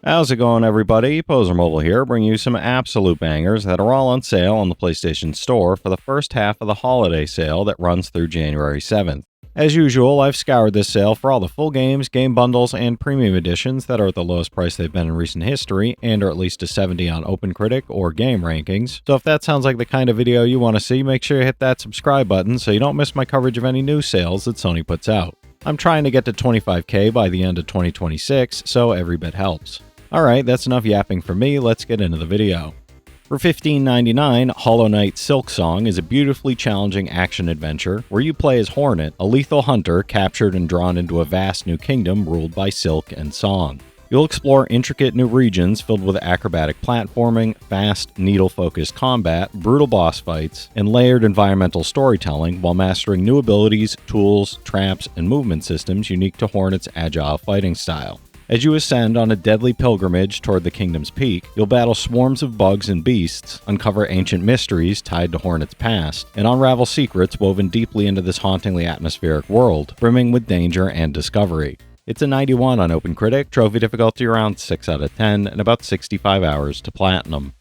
How's it going, everybody? Pozermobil here, bringing you some absolute bangers that are all on sale on the PlayStation Store for the first half of the holiday sale that runs through January 7th. As usual, I've scoured this sale for all the full games, game bundles, and premium editions that are at the lowest price they've been in recent history and are at least a 70 on OpenCritic or Game Rankings. So if that sounds like the kind of video you want to see, make sure you hit that subscribe button so you don't miss my coverage of any new sales that Sony puts out. I'm trying to get to 25k by the end of 2026, so every bit helps. Alright, that's enough yapping for me, let's get into the video. For $15.99, Hollow Knight Silksong is a beautifully challenging action-adventure where you play as Hornet, a lethal hunter captured and drawn into a vast new kingdom ruled by Silk and Song. You'll explore intricate new regions filled with acrobatic platforming, fast, needle-focused combat, brutal boss fights, and layered environmental storytelling while mastering new abilities, tools, traps, and movement systems unique to Hornet's agile fighting style. As you ascend on a deadly pilgrimage toward the kingdom's peak, you'll battle swarms of bugs and beasts, uncover ancient mysteries tied to Hornet's past, and unravel secrets woven deeply into this hauntingly atmospheric world, brimming with danger and discovery. It's a 91 on OpenCritic, trophy difficulty around 6 out of 10, and about 65 hours to platinum.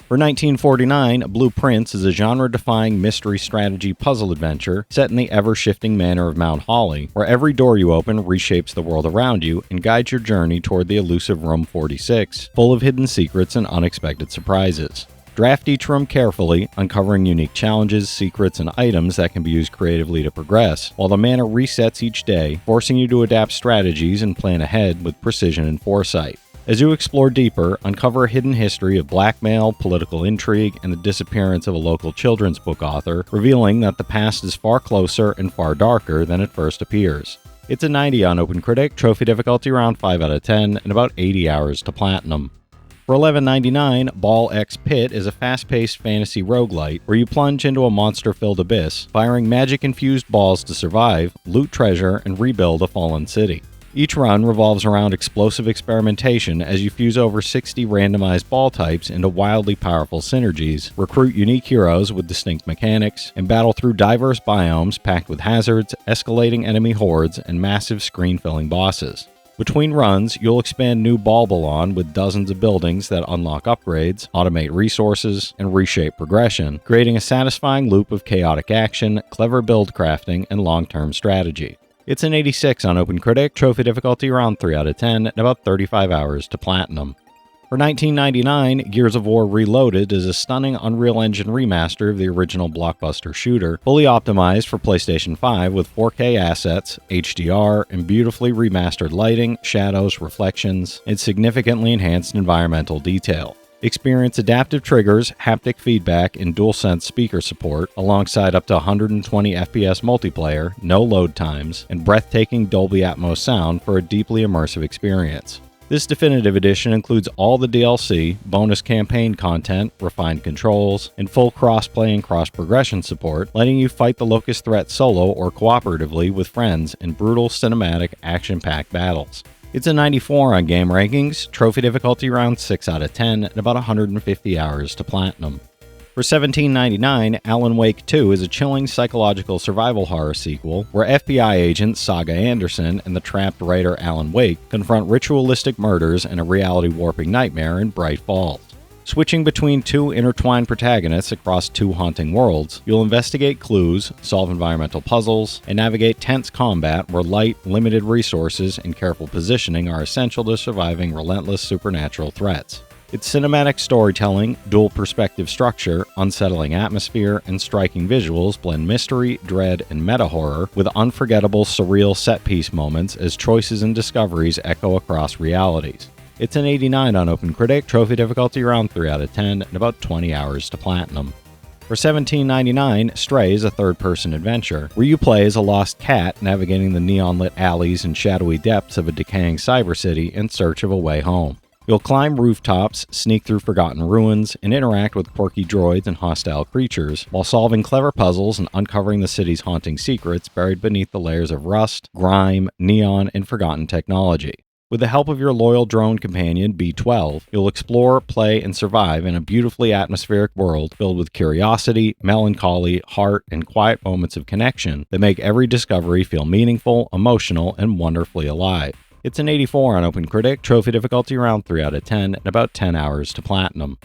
For $19.49, Blue Prince is a genre-defying mystery strategy puzzle adventure set in the ever-shifting manor of Mount Holly, where every door you open reshapes the world around you and guides your journey toward the elusive Room 46, full of hidden secrets and unexpected surprises. Draft each room carefully, uncovering unique challenges, secrets, and items that can be used creatively to progress, while the manor resets each day, forcing you to adapt strategies and plan ahead with precision and foresight. As you explore deeper, uncover a hidden history of blackmail, political intrigue, and the disappearance of a local children's book author, revealing that the past is far closer and far darker than it first appears. It's a 90 on OpenCritic, trophy difficulty around 5 out of 10, and about 80 hours to platinum. For $11.99, Ball X Pit is a fast-paced fantasy roguelite where you plunge into a monster-filled abyss, firing magic-infused balls to survive, loot treasure, and rebuild a fallen city. Each run revolves around explosive experimentation as you fuse over 60 randomized ball types into wildly powerful synergies, recruit unique heroes with distinct mechanics, and battle through diverse biomes packed with hazards, escalating enemy hordes, and massive screen-filling bosses. Between runs, you'll expand new Balbalon with dozens of buildings that unlock upgrades, automate resources, and reshape progression, creating a satisfying loop of chaotic action, clever build crafting, and long-term strategy. It's an 86 on OpenCritic, trophy difficulty around 3 out of 10, and about 35 hours to platinum. For $19.99, Gears of War Reloaded is a stunning Unreal Engine remaster of the original blockbuster shooter, fully optimized for PlayStation 5 with 4K assets, HDR, and beautifully remastered lighting, shadows, reflections, and significantly enhanced environmental detail. Experience adaptive triggers, haptic feedback, and DualSense speaker support, alongside up to 120 FPS multiplayer, no load times, and breathtaking Dolby Atmos sound for a deeply immersive experience. This definitive edition includes all the DLC, bonus campaign content, refined controls, and full cross-play and cross-progression support, letting you fight the Locust threat solo or cooperatively with friends in brutal cinematic, action-packed battles. It's a 94 on Game Rankings, trophy difficulty around 6 out of 10, and about 150 hours to platinum. For $17.99, Alan Wake 2 is a chilling psychological survival horror sequel where FBI agent Saga Anderson and the trapped writer Alan Wake confront ritualistic murders and a reality-warping nightmare in Bright Falls. Switching between two intertwined protagonists across two haunting worlds, you'll investigate clues, solve environmental puzzles, and navigate tense combat where light, limited resources, and careful positioning are essential to surviving relentless supernatural threats. Its cinematic storytelling, dual perspective structure, unsettling atmosphere, and striking visuals blend mystery, dread, and meta-horror with unforgettable surreal set-piece moments as choices and discoveries echo across realities. It's an 89 on OpenCritic, trophy difficulty around 3 out of 10, and about 20 hours to platinum. For $17.99, Stray is a third-person adventure, where you play as a lost cat navigating the neon-lit alleys and shadowy depths of a decaying cyber city in search of a way home. You'll climb rooftops, sneak through forgotten ruins, and interact with quirky droids and hostile creatures, while solving clever puzzles and uncovering the city's haunting secrets buried beneath the layers of rust, grime, neon, and forgotten technology. With the help of your loyal drone companion, B-12, you'll explore, play, and survive in a beautifully atmospheric world filled with curiosity, melancholy, heart, and quiet moments of connection that make every discovery feel meaningful, emotional, and wonderfully alive. It's an 84 on OpenCritic, trophy difficulty around 3 out of 10, and about 10 hours to platinum.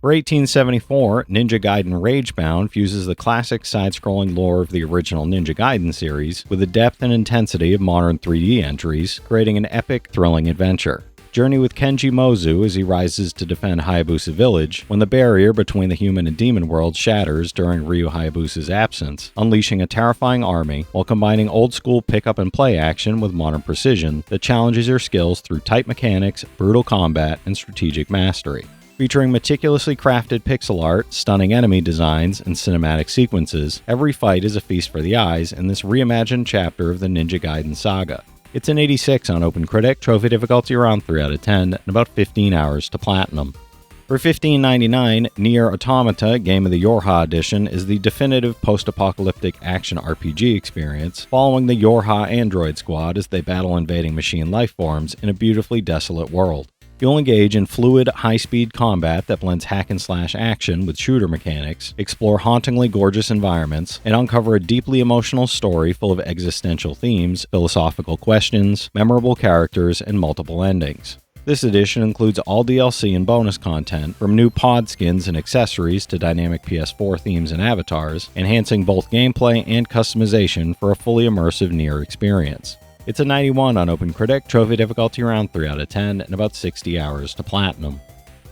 For 1874, Ninja Gaiden Ragebound fuses the classic side-scrolling lore of the original Ninja Gaiden series with the depth and intensity of modern 3D entries, creating an epic, thrilling adventure. Journey with Kenji Mozu as he rises to defend Hayabusa Village when the barrier between the human and demon worlds shatters during Ryu Hayabusa's absence, unleashing a terrifying army while combining old-school pick-up-and-play action with modern precision that challenges your skills through tight mechanics, brutal combat, and strategic mastery. Featuring meticulously crafted pixel art, stunning enemy designs, and cinematic sequences, every fight is a feast for the eyes in this reimagined chapter of the Ninja Gaiden saga. It's an 86 on OpenCritic, trophy difficulty around 3 out of 10, and about 15 hours to platinum. For $15.99, Nier Automata Game of the Yorha Edition is the definitive post-apocalyptic action RPG experience, following the Yorha android squad as they battle invading machine lifeforms in a beautifully desolate world. You'll engage in fluid, high-speed combat that blends hack-and-slash action with shooter mechanics, explore hauntingly gorgeous environments, and uncover a deeply emotional story full of existential themes, philosophical questions, memorable characters, and multiple endings. This edition includes all DLC and bonus content, from new pod skins and accessories to dynamic PS4 themes and avatars, enhancing both gameplay and customization for a fully immersive Nier experience. It's a 91 on OpenCritic, trophy difficulty around 3 out of 10, and about 60 hours to platinum.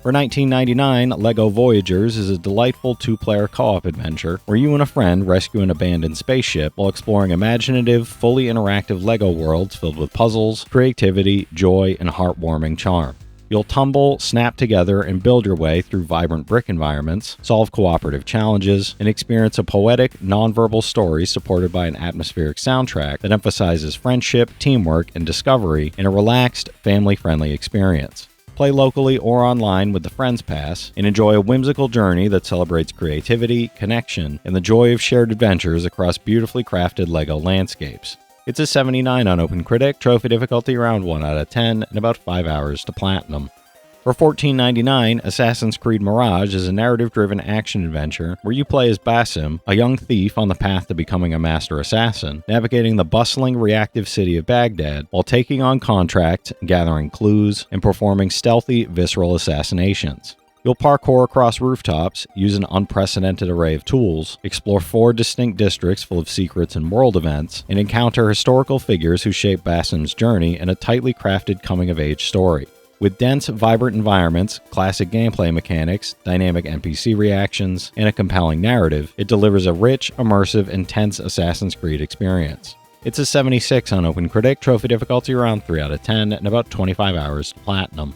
For $19.99, LEGO Voyagers is a delightful two-player co-op adventure where you and a friend rescue an abandoned spaceship while exploring imaginative, fully interactive LEGO worlds filled with puzzles, creativity, joy, and heartwarming charm. You'll tumble, snap together, and build your way through vibrant brick environments, solve cooperative challenges, and experience a poetic, nonverbal story supported by an atmospheric soundtrack that emphasizes friendship, teamwork, and discovery in a relaxed, family-friendly experience. Play locally or online with the Friends Pass, and enjoy a whimsical journey that celebrates creativity, connection, and the joy of shared adventures across beautifully crafted LEGO landscapes. It's a 79 on OpenCritic, trophy difficulty around 1 out of 10, and about 5 hours to platinum. For $14.99, Assassin's Creed Mirage is a narrative-driven action adventure where you play as Basim, a young thief on the path to becoming a master assassin, navigating the bustling, reactive city of Baghdad while taking on contracts, gathering clues, and performing stealthy, visceral assassinations. You'll parkour across rooftops, use an unprecedented array of tools, explore 4 distinct districts full of secrets and world events, and encounter historical figures who shape Basim's journey in a tightly crafted coming-of-age story. With dense, vibrant environments, classic gameplay mechanics, dynamic NPC reactions, and a compelling narrative, it delivers a rich, immersive, intense Assassin's Creed experience. It's a 76 on OpenCritic, trophy difficulty around 3 out of 10, and about 25 hours to platinum.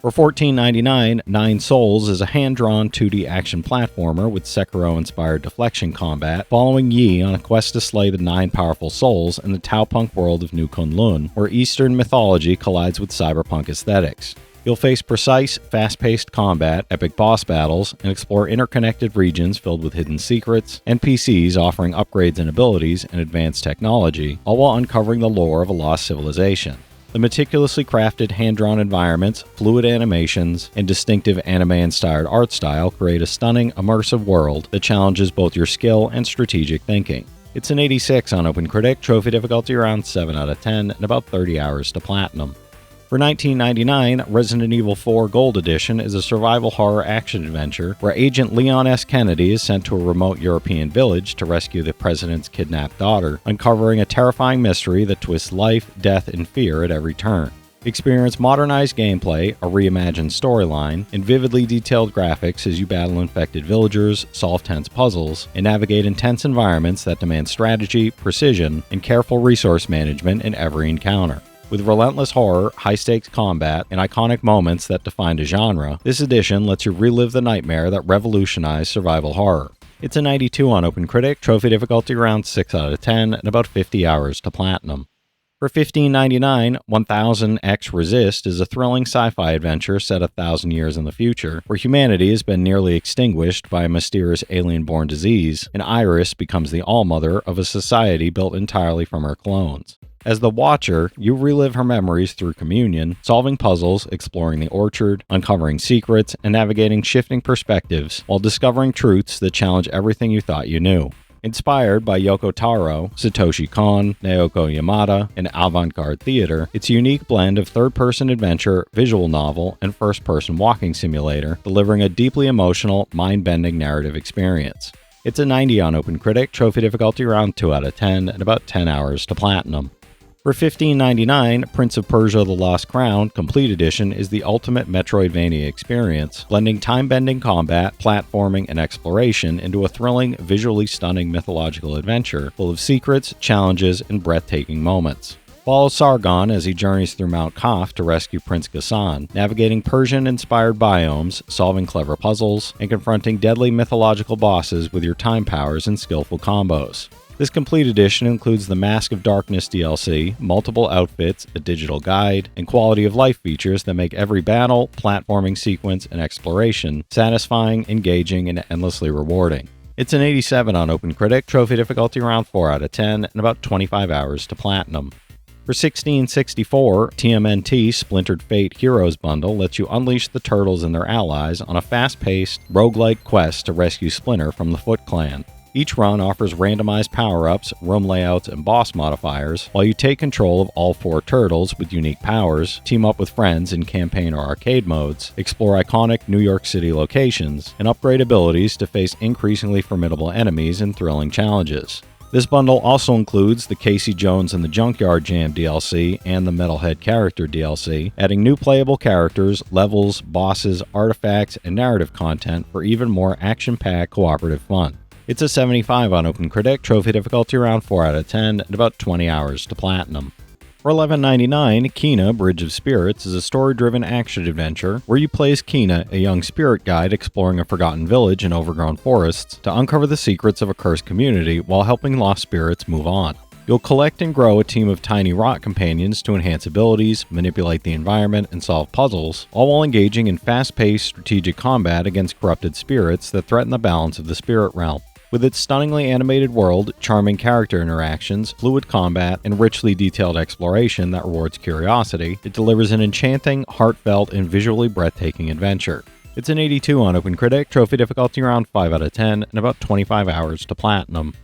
For $14.99, Nine Souls is a hand-drawn 2D action platformer with Sekiro-inspired deflection combat, following Yi on a quest to slay the 9 powerful souls in the Taopunk world of New Kunlun, where Eastern mythology collides with cyberpunk aesthetics. You'll face precise, fast-paced combat, epic boss battles, and explore interconnected regions filled with hidden secrets, NPCs offering upgrades and abilities and advanced technology, all while uncovering the lore of a lost civilization. The meticulously crafted hand-drawn environments, fluid animations, and distinctive anime-inspired art style create a stunning, immersive world that challenges both your skill and strategic thinking. It's an 86 on OpenCritic, trophy difficulty around 7 out of 10, and about 30 hours to platinum. For $19.99, Resident Evil 4 Gold Edition is a survival horror action adventure where Agent Leon S. Kennedy is sent to a remote European village to rescue the president's kidnapped daughter, uncovering a terrifying mystery that twists life, death, and fear at every turn. Experience modernized gameplay, a reimagined storyline, and vividly detailed graphics as you battle infected villagers, solve tense puzzles, and navigate intense environments that demand strategy, precision, and careful resource management in every encounter. With relentless horror, high-stakes combat, and iconic moments that defined a genre, this edition lets you relive the nightmare that revolutionized survival horror. It's a 92 on OpenCritic, trophy difficulty around 6 out of 10, and about 50 hours to platinum. For $15.99, 1000X Resist is a thrilling sci-fi adventure set 1,000 years in the future, where humanity has been nearly extinguished by a mysterious alien-born disease, and Iris becomes the all-mother of a society built entirely from her clones. As the Watcher, you relive her memories through communion, solving puzzles, exploring the orchard, uncovering secrets, and navigating shifting perspectives while discovering truths that challenge everything you thought you knew. Inspired by Yoko Taro, Satoshi Kon, Naoko Yamada, and avant-garde theater, its unique blend of third-person adventure, visual novel, and first-person walking simulator, delivering a deeply emotional, mind-bending narrative experience. It's a 90 on OpenCritic, trophy difficulty around 2 out of 10, and about 10 hours to platinum. For $15.99, Prince of Persia: The Lost Crown Complete Edition is the ultimate Metroidvania experience, blending time-bending combat, platforming, and exploration into a thrilling, visually stunning mythological adventure full of secrets, challenges, and breathtaking moments. Follow Sargon as he journeys through Mount Kaf to rescue Prince Ghassan, navigating Persian-inspired biomes, solving clever puzzles, and confronting deadly mythological bosses with your time powers and skillful combos. This complete edition includes the Mask of Darkness DLC, multiple outfits, a digital guide, and quality of life features that make every battle, platforming sequence, and exploration satisfying, engaging, and endlessly rewarding. It's an 87 on OpenCritic, trophy difficulty around 4 out of 10, and about 25 hours to platinum. For $16.64, TMNT Splintered Fate Heroes Bundle lets you unleash the turtles and their allies on a fast-paced, roguelike quest to rescue Splinter from the Foot Clan. Each run offers randomized power-ups, room layouts, and boss modifiers, while you take control of all 4 turtles with unique powers, team up with friends in campaign or arcade modes, explore iconic New York City locations, and upgrade abilities to face increasingly formidable enemies and thrilling challenges. This bundle also includes the Casey Jones and the Junkyard Jam DLC and the Metalhead Character DLC, adding new playable characters, levels, bosses, artifacts, and narrative content for even more action-packed cooperative fun. It's a 75 on OpenCritic, trophy difficulty around 4 out of 10, and about 20 hours to platinum. For $11.99, Kina Bridge of Spirits is a story-driven action-adventure where you play as Kina, a young spirit guide exploring a forgotten village in overgrown forests to uncover the secrets of a cursed community while helping lost spirits move on. You'll collect and grow a team of tiny rock companions to enhance abilities, manipulate the environment, and solve puzzles, all while engaging in fast-paced strategic combat against corrupted spirits that threaten the balance of the spirit realm. With its stunningly animated world, charming character interactions, fluid combat, and richly detailed exploration that rewards curiosity, it delivers an enchanting, heartfelt, and visually breathtaking adventure. It's an 82 on OpenCritic, trophy difficulty around 5 out of 10, and about 25 hours to platinum.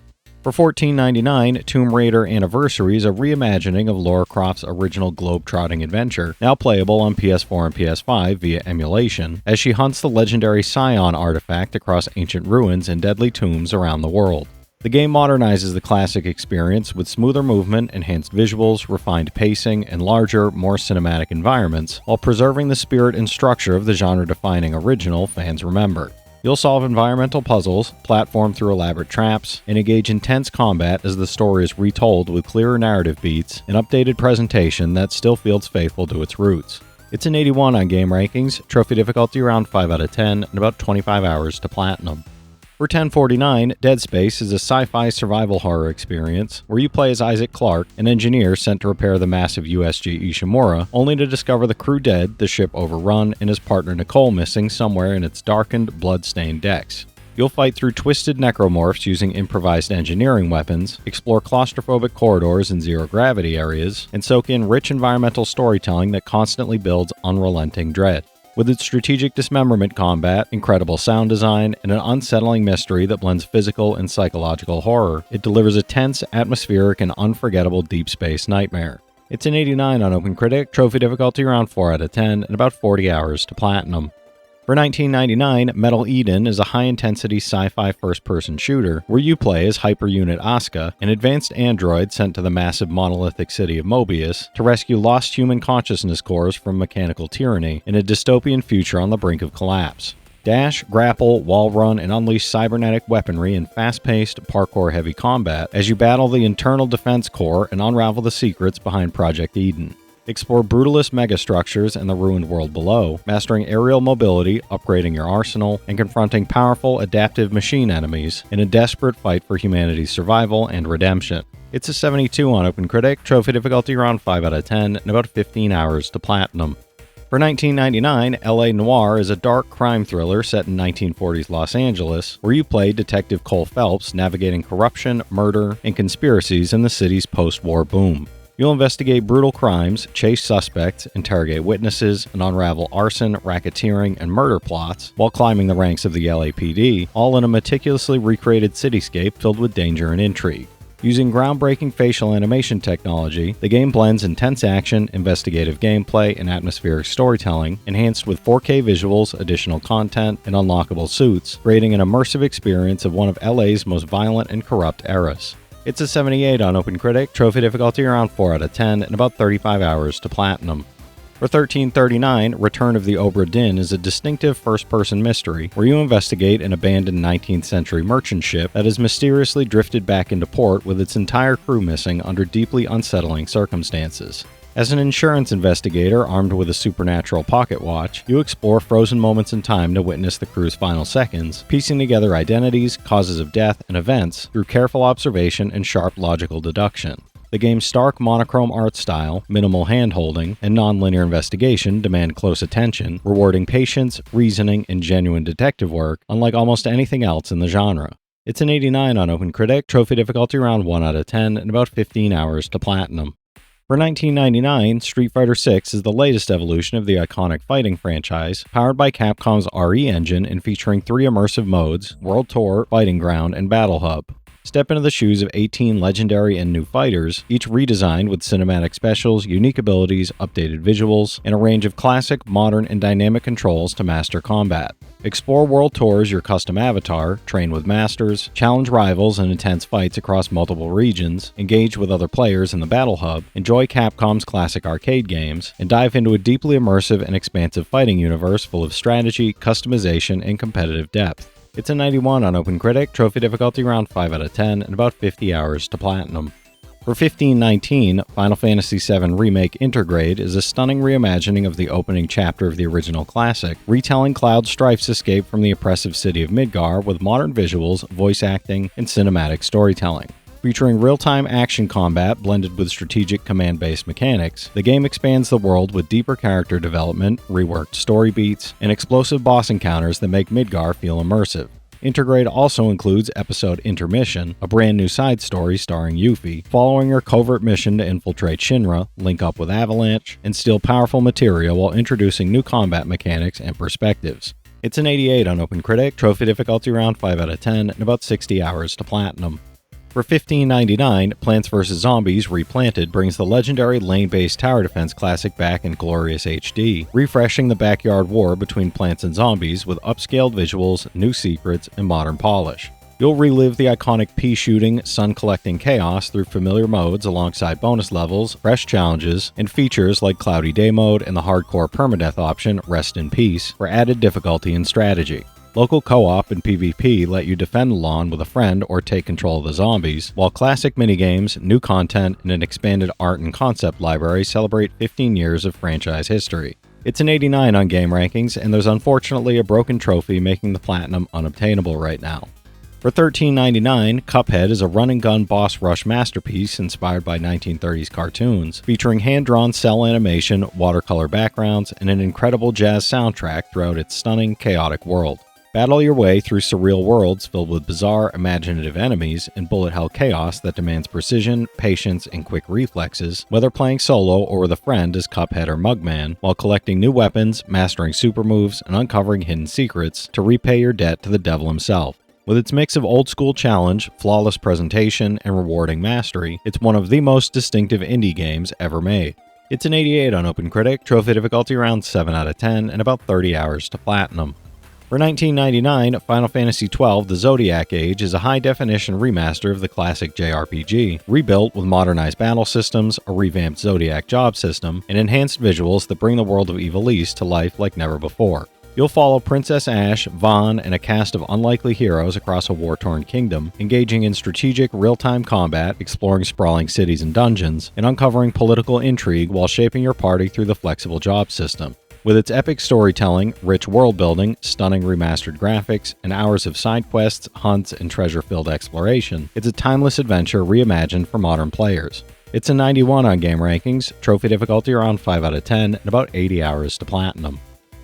For $14.99, Tomb Raider Anniversary is a reimagining of Lara Croft's original globe-trotting adventure, now playable on PS4 and PS5 via emulation, as she hunts the legendary Scion artifact across ancient ruins and deadly tombs around the world. The game modernizes the classic experience with smoother movement, enhanced visuals, refined pacing, and larger, more cinematic environments, while preserving the spirit and structure of the genre-defining original fans remember. You'll solve environmental puzzles, platform through elaborate traps, and engage intense combat as the story is retold with clearer narrative beats and updated presentation that still feels faithful to its roots. It's an 81 on Game Rankings, trophy difficulty around 5 out of 10, and about 25 hours to platinum. For $10.49, Dead Space is a sci-fi survival horror experience where you play as Isaac Clarke, an engineer sent to repair the massive USG Ishimura, only to discover the crew dead, the ship overrun, and his partner Nicole missing somewhere in its darkened, blood-stained decks. You'll fight through twisted necromorphs using improvised engineering weapons, explore claustrophobic corridors and zero-gravity areas, and soak in rich environmental storytelling that constantly builds unrelenting dread. With its strategic dismemberment combat, incredible sound design, and an unsettling mystery that blends physical and psychological horror, it delivers a tense, atmospheric, and unforgettable deep space nightmare. It's an 89 on OpenCritic, trophy difficulty around 4 out of 10, and about 40 hours to platinum. For $19.99, Metal Eden is a high-intensity sci-fi first-person shooter where you play as Hyperunit Asuka, an advanced android sent to the massive monolithic city of Mobius to rescue lost human consciousness cores from mechanical tyranny in a dystopian future on the brink of collapse. Dash, grapple, wall run, and unleash cybernetic weaponry in fast-paced, parkour-heavy combat as you battle the internal defense core and unravel the secrets behind Project Eden. Explore brutalist megastructures and the ruined world below, mastering aerial mobility, upgrading your arsenal, and confronting powerful, adaptive machine enemies in a desperate fight for humanity's survival and redemption. It's a 72 on OpenCritic, trophy difficulty around 5 out of 10, and about 15 hours to platinum. For $19.99, LA Noire is a dark crime thriller set in 1940s Los Angeles, where you play Detective Cole Phelps navigating corruption, murder, and conspiracies in the city's post-war boom. You'll investigate brutal crimes, chase suspects, interrogate witnesses, and unravel arson, racketeering, and murder plots while climbing the ranks of the LAPD, all in a meticulously recreated cityscape filled with danger and intrigue. Using groundbreaking facial animation technology, the game blends intense action, investigative gameplay, and atmospheric storytelling, enhanced with 4K visuals, additional content, and unlockable suits, creating an immersive experience of one of LA's most violent and corrupt eras. It's a 78 on OpenCritic, trophy difficulty around 4 out of 10, and about 35 hours to platinum. For $13.39, Return of the Obra Dinn is a distinctive first-person mystery where you investigate an abandoned 19th century merchant ship that has mysteriously drifted back into port with its entire crew missing under deeply unsettling circumstances. As an insurance investigator armed with a supernatural pocket watch, you explore frozen moments in time to witness the crew's final seconds, piecing together identities, causes of death, and events through careful observation and sharp logical deduction. The game's stark monochrome art style, minimal hand-holding, and non-linear investigation demand close attention, rewarding patience, reasoning, and genuine detective work, unlike almost anything else in the genre. It's an 89 on OpenCritic, trophy difficulty around 1 out of 10, and about 15 hours to platinum. For $19.99, Street Fighter VI is the latest evolution of the iconic fighting franchise, powered by Capcom's RE engine and featuring 3 immersive modes: World Tour, Fighting Ground, and Battle Hub. Step into the shoes of 18 legendary and new fighters, each redesigned with cinematic specials, unique abilities, updated visuals, and a range of classic, modern, and dynamic controls to master combat. Explore World Tour as your custom avatar, train with masters, challenge rivals in intense fights across multiple regions, engage with other players in the Battle Hub, enjoy Capcom's classic arcade games, and dive into a deeply immersive and expansive fighting universe full of strategy, customization, and competitive depth. It's a 91 on OpenCritic, trophy difficulty around 5 out of 10, and about 50 hours to platinum. For $15.19, Final Fantasy VII Remake Intergrade is a stunning reimagining of the opening chapter of the original classic, retelling Cloud Strife's escape from the oppressive city of Midgar with modern visuals, voice acting, and cinematic storytelling. Featuring real-time action combat blended with strategic command-based mechanics, the game expands the world with deeper character development, reworked story beats, and explosive boss encounters that make Midgar feel immersive. Intergrade also includes episode Intermission, a brand new side story starring Yuffie, following her covert mission to infiltrate Shinra, link up with Avalanche, and steal powerful materia while introducing new combat mechanics and perspectives. It's an 88 on OpenCritic, trophy difficulty around 5 out of 10, and about 60 hours to platinum. For $15.99, Plants vs. Zombies Replanted brings the legendary lane-based tower defense classic back in glorious HD, refreshing the backyard war between plants and zombies with upscaled visuals, new secrets, and modern polish. You'll relive the iconic pea-shooting, sun-collecting chaos through familiar modes alongside bonus levels, fresh challenges, and features like Cloudy Day Mode and the hardcore permadeath option Rest in Peace for added difficulty and strategy. Local co-op and PvP let you defend the lawn with a friend or take control of the zombies, while classic minigames, new content, and an expanded art and concept library celebrate 15 years of franchise history. It's an 89 on Game Rankings, and there's unfortunately a broken trophy making the platinum unobtainable right now. For $13.99, Cuphead is a run-and-gun boss rush masterpiece inspired by 1930s cartoons, featuring hand-drawn cell animation, watercolor backgrounds, and an incredible jazz soundtrack throughout its stunning, chaotic world. Battle your way through surreal worlds filled with bizarre, imaginative enemies and bullet hell chaos that demands precision, patience, and quick reflexes, whether playing solo or with a friend as Cuphead or Mugman, while collecting new weapons, mastering super moves, and uncovering hidden secrets to repay your debt to the devil himself. With its mix of old-school challenge, flawless presentation, and rewarding mastery, it's one of the most distinctive indie games ever made. It's an 88 on OpenCritic, trophy difficulty around 7 out of 10, and about 30 hours to platinum. For $19.99, Final Fantasy XII The Zodiac Age is a high-definition remaster of the classic JRPG, rebuilt with modernized battle systems, a revamped Zodiac job system, and enhanced visuals that bring the world of Ivalice to life like never before. You'll follow Princess Ashe, Vaughn, and a cast of unlikely heroes across a war-torn kingdom, engaging in strategic, real-time combat, exploring sprawling cities and dungeons, and uncovering political intrigue while shaping your party through the flexible job system. With its epic storytelling, rich world-building, stunning remastered graphics, and hours of side quests, hunts, and treasure-filled exploration, it's a timeless adventure reimagined for modern players. It's a 91 on Game Rankings, trophy difficulty around 5 out of 10, and about 80 hours to platinum.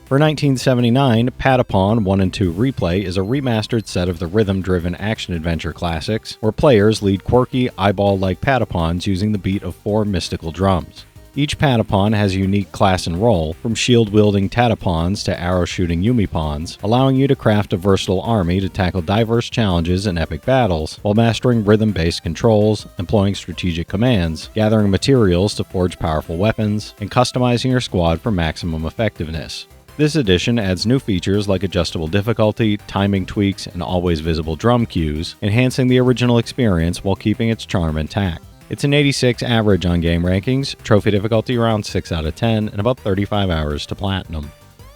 For 1979, Patapon 1 and 2 Replay is a remastered set of the rhythm-driven action-adventure classics, where players lead quirky, eyeball-like Patapons using the beat of 4 mystical drums. Each Patapon has a unique class and role, from shield-wielding Tatapons to arrow-shooting Yumipons, allowing you to craft a versatile army to tackle diverse challenges and epic battles, while mastering rhythm-based controls, employing strategic commands, gathering materials to forge powerful weapons, and customizing your squad for maximum effectiveness. This edition adds new features like adjustable difficulty, timing tweaks, and always visible drum cues, enhancing the original experience while keeping its charm intact. It's an 86 average on game rankings, trophy difficulty around 6 out of 10, and about 35 hours to platinum.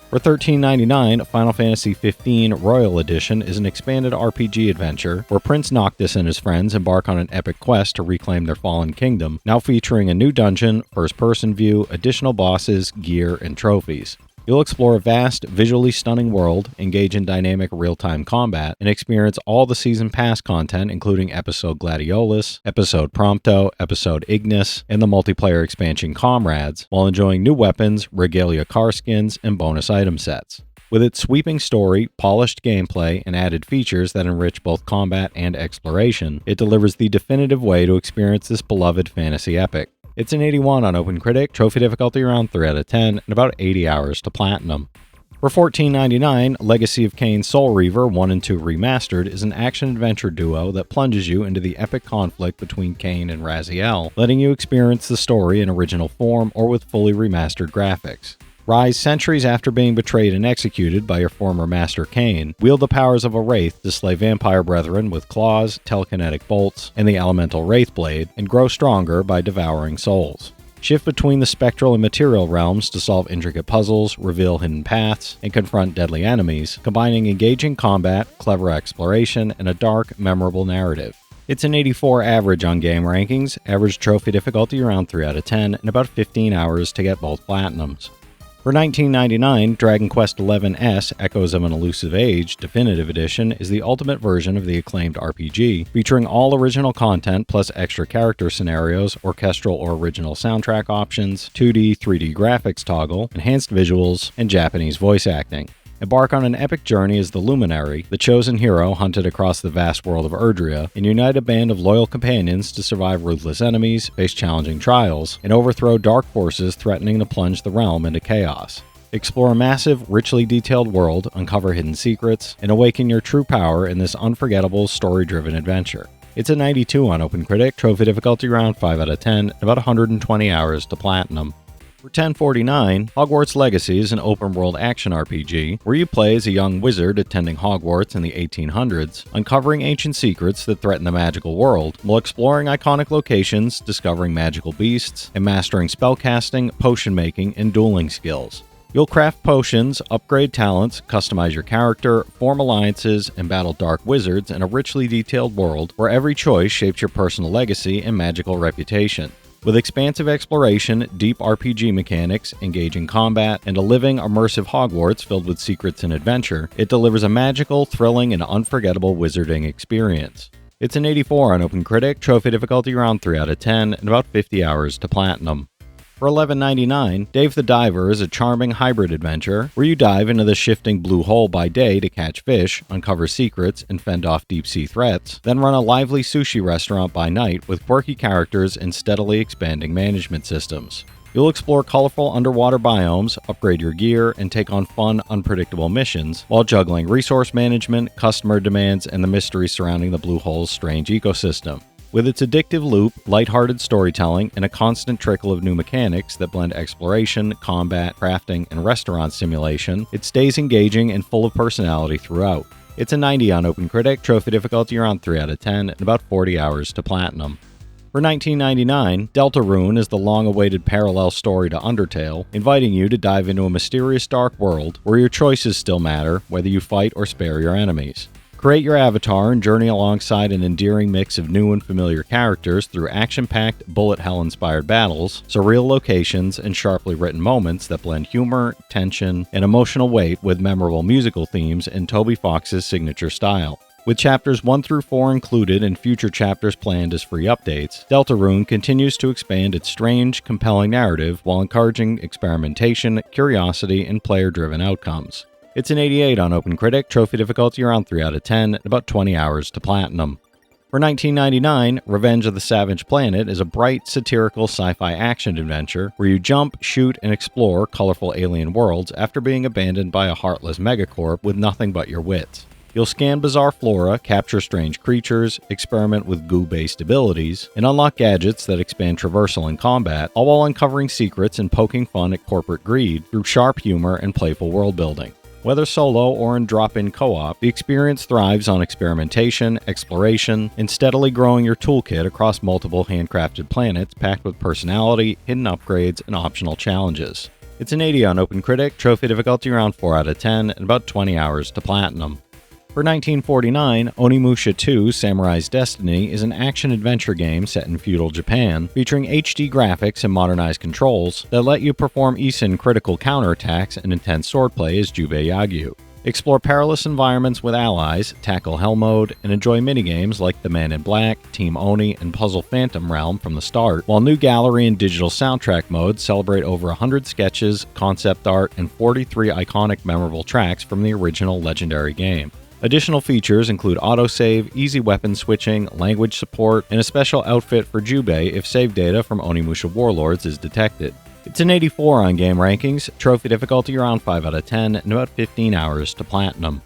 For $13.99, Final Fantasy XV Royal Edition is an expanded RPG adventure where Prince Noctis and his friends embark on an epic quest to reclaim their fallen kingdom, now featuring a new dungeon, first-person view, additional bosses, gear, and trophies. You'll explore a vast, visually stunning world, engage in dynamic real-time combat, and experience all the Season Pass content including Episode Gladiolus, Episode Prompto, Episode Ignis, and the multiplayer expansion Comrades, while enjoying new weapons, regalia car skins, and bonus item sets. With its sweeping story, polished gameplay, and added features that enrich both combat and exploration, it delivers the definitive way to experience this beloved fantasy epic. It's an 81 on OpenCritic, trophy difficulty around 3 out of 10, and about 80 hours to platinum. For $14.99, Legacy of Kain Soul Reaver 1 and 2 Remastered is an action-adventure duo that plunges you into the epic conflict between Kain and Raziel, letting you experience the story in original form or with fully remastered graphics. Rise centuries after being betrayed and executed by your former master Kain, wield the powers of a wraith to slay vampire brethren with claws, telekinetic bolts, and the elemental wraith blade, and grow stronger by devouring souls. Shift between the spectral and material realms to solve intricate puzzles, reveal hidden paths, and confront deadly enemies, combining engaging combat, clever exploration, and a dark, memorable narrative. It's an 84 average on game rankings, average trophy difficulty around 3 out of 10, and about 15 hours to get both platinums. For $19.99, Dragon Quest XI-S Echoes of an Elusive Age Definitive Edition is the ultimate version of the acclaimed RPG, featuring all original content plus extra character scenarios, orchestral or original soundtrack options, 2D, 3D graphics toggle, enhanced visuals, and Japanese voice acting. Embark on an epic journey as the Luminary, the chosen hero hunted across the vast world of Erdrea, and unite a band of loyal companions to survive ruthless enemies, face challenging trials, and overthrow dark forces threatening to plunge the realm into chaos. Explore a massive, richly detailed world, uncover hidden secrets, and awaken your true power in this unforgettable, story-driven adventure. It's a 92 on OpenCritic, trophy difficulty around 5 out of 10, and about 120 hours to platinum. For $10.49, Hogwarts Legacy is an open-world action RPG where you play as a young wizard attending Hogwarts in the 1800s, uncovering ancient secrets that threaten the magical world, while exploring iconic locations, discovering magical beasts, and mastering spellcasting, potion-making, and dueling skills. You'll craft potions, upgrade talents, customize your character, form alliances, and battle dark wizards in a richly detailed world where every choice shapes your personal legacy and magical reputation. With expansive exploration, deep RPG mechanics, engaging combat, and a living, immersive Hogwarts filled with secrets and adventure, it delivers a magical, thrilling, and unforgettable wizarding experience. It's an 84 on OpenCritic, trophy difficulty around 3 out of 10, and about 50 hours to platinum. For $11.99, Dave the Diver is a charming hybrid adventure where you dive into the shifting blue hole by day to catch fish, uncover secrets, and fend off deep-sea threats, then run a lively sushi restaurant by night with quirky characters and steadily expanding management systems. You'll explore colorful underwater biomes, upgrade your gear, and take on fun, unpredictable missions, while juggling resource management, customer demands, and the mystery surrounding the blue hole's strange ecosystem. With its addictive loop, lighthearted storytelling, and a constant trickle of new mechanics that blend exploration, combat, crafting, and restaurant simulation, it stays engaging and full of personality throughout. It's a 90 on OpenCritic, trophy difficulty around 3 out of 10, and about 40 hours to platinum. For $19.99, Deltarune is the long-awaited parallel story to Undertale, inviting you to dive into a mysterious dark world where your choices still matter, whether you fight or spare your enemies. Create your avatar and journey alongside an endearing mix of new and familiar characters through action-packed, bullet hell-inspired battles, surreal locations, and sharply written moments that blend humor, tension, and emotional weight with memorable musical themes in Toby Fox's signature style. With chapters 1 through 4 included and future chapters planned as free updates, Deltarune continues to expand its strange, compelling narrative while encouraging experimentation, curiosity, and player-driven outcomes. It's an 88 on OpenCritic, trophy difficulty around 3 out of 10, and about 20 hours to platinum. For $19.99, Revenge of the Savage Planet is a bright, satirical sci-fi action adventure where you jump, shoot, and explore colorful alien worlds after being abandoned by a heartless megacorp with nothing but your wits. You'll scan bizarre flora, capture strange creatures, experiment with goo-based abilities, and unlock gadgets that expand traversal and combat, all while uncovering secrets and poking fun at corporate greed through sharp humor and playful world-building. Whether solo or in drop-in co-op, the experience thrives on experimentation, exploration, and steadily growing your toolkit across multiple handcrafted planets packed with personality, hidden upgrades, and optional challenges. It's an 80 on OpenCritic, trophy difficulty around 4 out of 10, and about 20 hours to platinum. For $19.49, Onimusha 2 Samurai's Destiny is an action-adventure game set in feudal Japan, featuring HD graphics and modernized controls that let you perform Isen critical counterattacks and intense swordplay as Jubei Yagyu. Explore perilous environments with allies, tackle hell mode, and enjoy minigames like The Man in Black, Team Oni, and Puzzle Phantom Realm from the start, while new gallery and digital soundtrack modes celebrate over 100 sketches, concept art, and 43 iconic memorable tracks from the original legendary game. Additional features include autosave, easy weapon switching, language support, and a special outfit for Jubei if save data from Onimusha Warlords is detected. It's an 84 on Game Rankings, trophy difficulty around 5 out of 10, and about 15 hours to platinum.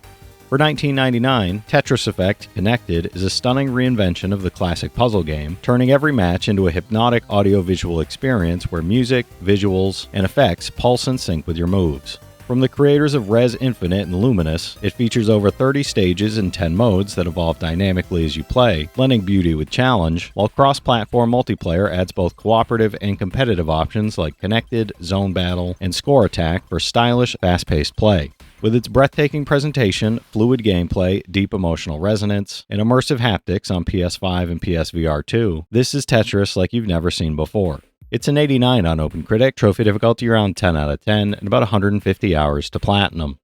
For $19.99, Tetris Effect Connected is a stunning reinvention of the classic puzzle game, turning every match into a hypnotic audio-visual experience where music, visuals, and effects pulse and sync with your moves. From the creators of Res Infinite and Luminous, it features over 30 stages and 10 modes that evolve dynamically as you play, blending beauty with challenge, while cross-platform multiplayer adds both cooperative and competitive options like Connected, Zone Battle, and Score Attack for stylish, fast-paced play. With its breathtaking presentation, fluid gameplay, deep emotional resonance, and immersive haptics on PS5 and PSVR 2, this is Tetris like you've never seen before. It's an 89 on OpenCritic, trophy difficulty around 10 out of 10, and about 150 hours to platinum.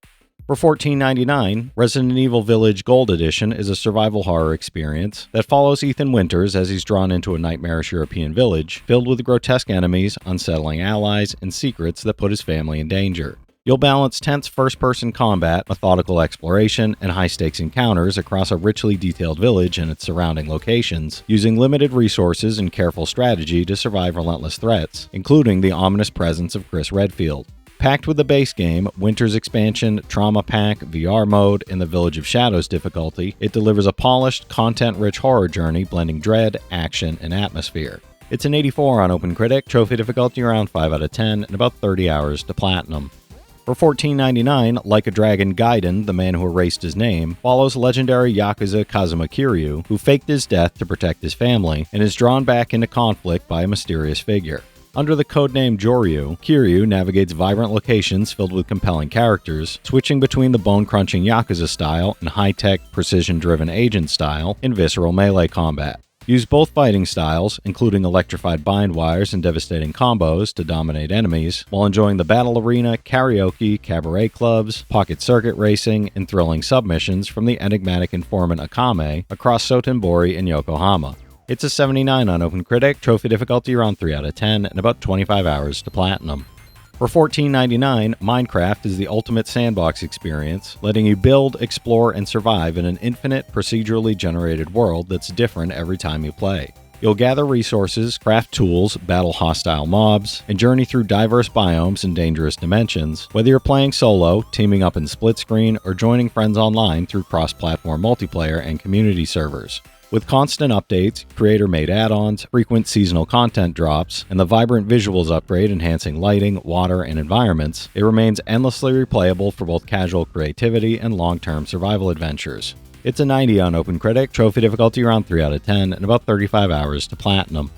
For $14.99, Resident Evil Village Gold Edition is a survival horror experience that follows Ethan Winters as he's drawn into a nightmarish European village filled with grotesque enemies, unsettling allies, and secrets that put his family in danger. You'll balance tense first-person combat, methodical exploration, and high-stakes encounters across a richly detailed village and its surrounding locations, using limited resources and careful strategy to survive relentless threats, including the ominous presence of Chris Redfield. Packed with the base game, Winter's Expansion, Trauma Pack, VR mode, and the Village of Shadows difficulty, it delivers a polished, content-rich horror journey blending dread, action, and atmosphere. It's an 84 on OpenCritic, trophy difficulty around 5 out of 10, and about 30 hours to platinum. For $14.99, Like a Dragon Gaiden, The Man Who Erased His Name, follows legendary Yakuza Kazuma Kiryu, who faked his death to protect his family, and is drawn back into conflict by a mysterious figure. Under the codename Joryu, Kiryu navigates vibrant locations filled with compelling characters, switching between the bone-crunching Yakuza style and high-tech, precision-driven agent style in visceral melee combat. Use both fighting styles, including electrified bind wires and devastating combos to dominate enemies, while enjoying the battle arena, karaoke, cabaret clubs, pocket circuit racing, and thrilling submissions from the enigmatic informant Akame across Sotenbori and Yokohama. It's a 79 on OpenCritic, trophy difficulty around 3 out of 10, and about 25 hours to platinum. For $14.99, Minecraft is the ultimate sandbox experience, letting you build, explore, and survive in an infinite, procedurally generated world that's different every time you play. You'll gather resources, craft tools, battle hostile mobs, and journey through diverse biomes and dangerous dimensions, whether you're playing solo, teaming up in split screen, or joining friends online through cross-platform multiplayer and community servers. With constant updates, creator-made add-ons, frequent seasonal content drops, and the vibrant visuals upgrade enhancing lighting, water, and environments, it remains endlessly replayable for both casual creativity and long-term survival adventures. It's a 90 on OpenCritic, trophy difficulty around 3 out of 10, and about 35 hours to platinum.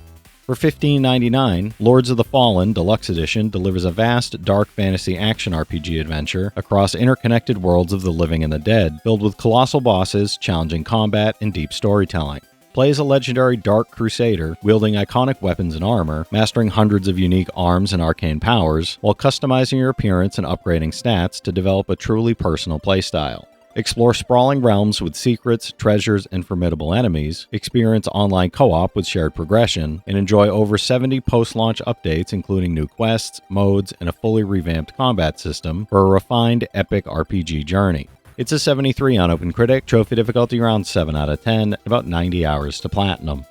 For $15.99, Lords of the Fallen Deluxe Edition delivers a vast, dark fantasy action RPG adventure across interconnected worlds of the living and the dead, filled with colossal bosses, challenging combat, and deep storytelling. Play as a legendary Dark Crusader, wielding iconic weapons and armor, mastering hundreds of unique arms and arcane powers, while customizing your appearance and upgrading stats to develop a truly personal playstyle. Explore sprawling realms with secrets, treasures, and formidable enemies, experience online co-op with shared progression, and enjoy over 70 post-launch updates including new quests, modes, and a fully revamped combat system for a refined, epic RPG journey. It's a 73 on OpenCritic, trophy difficulty around 7 out of 10, and about 90 hours to platinum.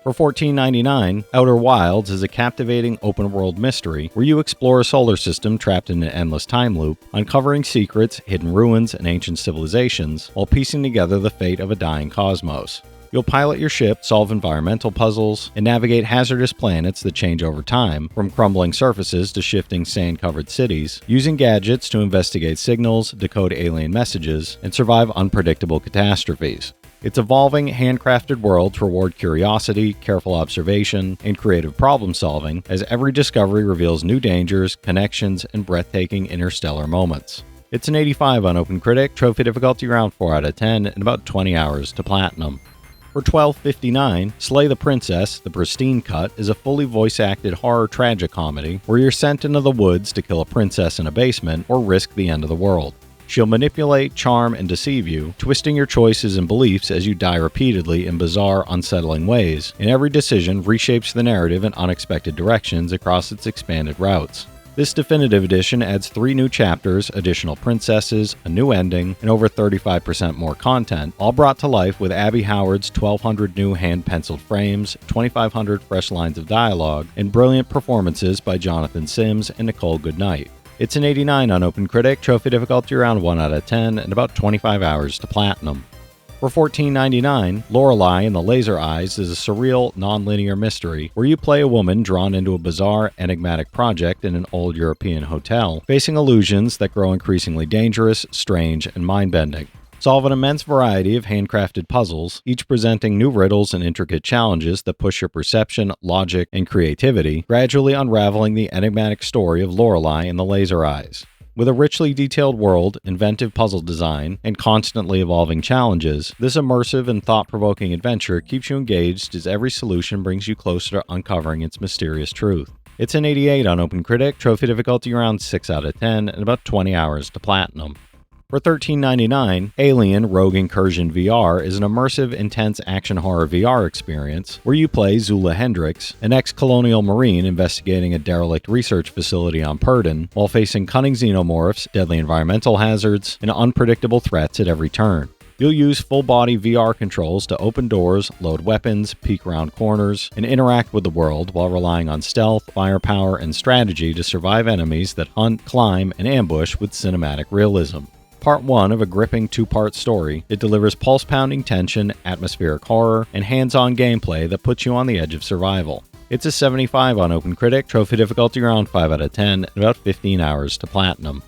For $14.99, Outer Wilds is a captivating open-world mystery where you explore a solar system trapped in an endless time loop, uncovering secrets, hidden ruins, and ancient civilizations, while piecing together the fate of a dying cosmos. You'll pilot your ship, solve environmental puzzles, and navigate hazardous planets that change over time, from crumbling surfaces to shifting sand-covered cities, using gadgets to investigate signals, decode alien messages, and survive unpredictable catastrophes. Its evolving, handcrafted worlds reward curiosity, careful observation, and creative problem-solving, as every discovery reveals new dangers, connections, and breathtaking interstellar moments. It's an 85 on OpenCritic, trophy difficulty around 4 out of 10, and about 20 hours to platinum. For $12.59, Slay the Princess, the Pristine Cut, is a fully voice-acted horror tragicomedy where you're sent into the woods to kill a princess in a basement or risk the end of the world. She'll manipulate, charm, and deceive you, twisting your choices and beliefs as you die repeatedly in bizarre, unsettling ways, and every decision reshapes the narrative in unexpected directions across its expanded routes. This definitive edition adds 3 new chapters, additional princesses, a new ending, and over 35% more content, all brought to life with Abby Howard's 1,200 new hand-penciled frames, 2,500 fresh lines of dialogue, and brilliant performances by Jonathan Sims and Nicole Goodnight. It's an 89 on OpenCritic, trophy difficulty around 1 out of 10, and about 25 hours to platinum. For $14.99, Lorelei and the Laser Eyes is a surreal, non-linear mystery where you play a woman drawn into a bizarre, enigmatic project in an old European hotel, facing illusions that grow increasingly dangerous, strange, and mind-bending. Solve an immense variety of handcrafted puzzles, each presenting new riddles and intricate challenges that push your perception, logic, and creativity, gradually unraveling the enigmatic story of Lorelei and the Laser Eyes. With a richly detailed world, inventive puzzle design, and constantly evolving challenges, this immersive and thought-provoking adventure keeps you engaged as every solution brings you closer to uncovering its mysterious truth. It's an 88 on OpenCritic, trophy difficulty around 6 out of 10, and about 20 hours to platinum. For $13.99, Alien Rogue Incursion VR is an immersive, intense action horror VR experience where you play Zula Hendricks, an ex-colonial marine investigating a derelict research facility on Purdon, while facing cunning xenomorphs, deadly environmental hazards, and unpredictable threats at every turn. You'll use full-body VR controls to open doors, load weapons, peek around corners, and interact with the world while relying on stealth, firepower, and strategy to survive enemies that hunt, climb, and ambush with cinematic realism. Part 1 of a gripping 2-part story, it delivers pulse-pounding tension, atmospheric horror, and hands-on gameplay that puts you on the edge of survival. It's a 75 on OpenCritic, trophy difficulty around 5 out of 10, and about 15 hours to platinum.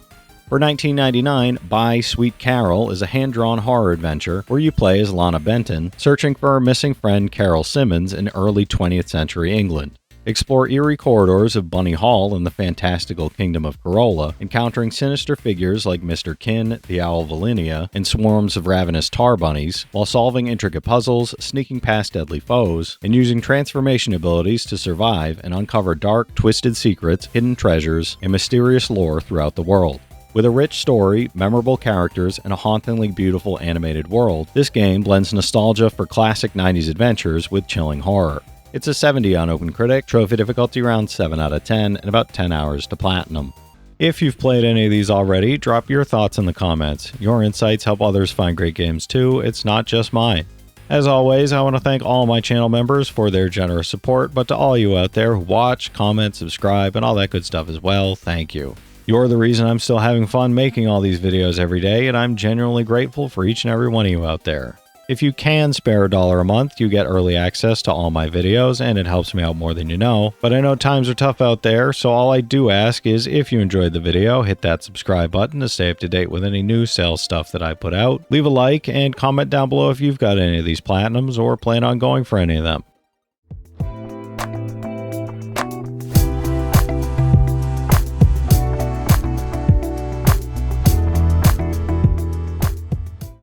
For $19.99, Buy Sweet Carole is a hand-drawn horror adventure where you play as Lana Benton, searching for her missing friend Carol Simmons in early 20th century England. Explore eerie corridors of Bunny Hall in the fantastical kingdom of Corolla, encountering sinister figures like Mr. Kin, the Owl Valinia, and swarms of ravenous tar bunnies, while solving intricate puzzles, sneaking past deadly foes, and using transformation abilities to survive and uncover dark, twisted secrets, hidden treasures, and mysterious lore throughout the world. With a rich story, memorable characters, and a hauntingly beautiful animated world, this game blends nostalgia for classic 90s adventures with chilling horror. It's a 70 on OpenCritic, trophy difficulty around 7 out of 10, and about 10 hours to platinum. If you've played any of these already, drop your thoughts in the comments. Your insights help others find great games too, it's not just mine. As always, I want to thank all my channel members for their generous support, but to all you out there who watch, comment, subscribe, and all that good stuff as well, thank you. You're the reason I'm still having fun making all these videos every day, and I'm genuinely grateful for each and every one of you out there. If you can spare $1 a month, you get early access to all my videos, and it helps me out more than you know. But I know times are tough out there, so all I do ask is if you enjoyed the video, hit that subscribe button to stay up to date with any new sales stuff that I put out. Leave a like and comment down below if you've got any of these platinums or plan on going for any of them.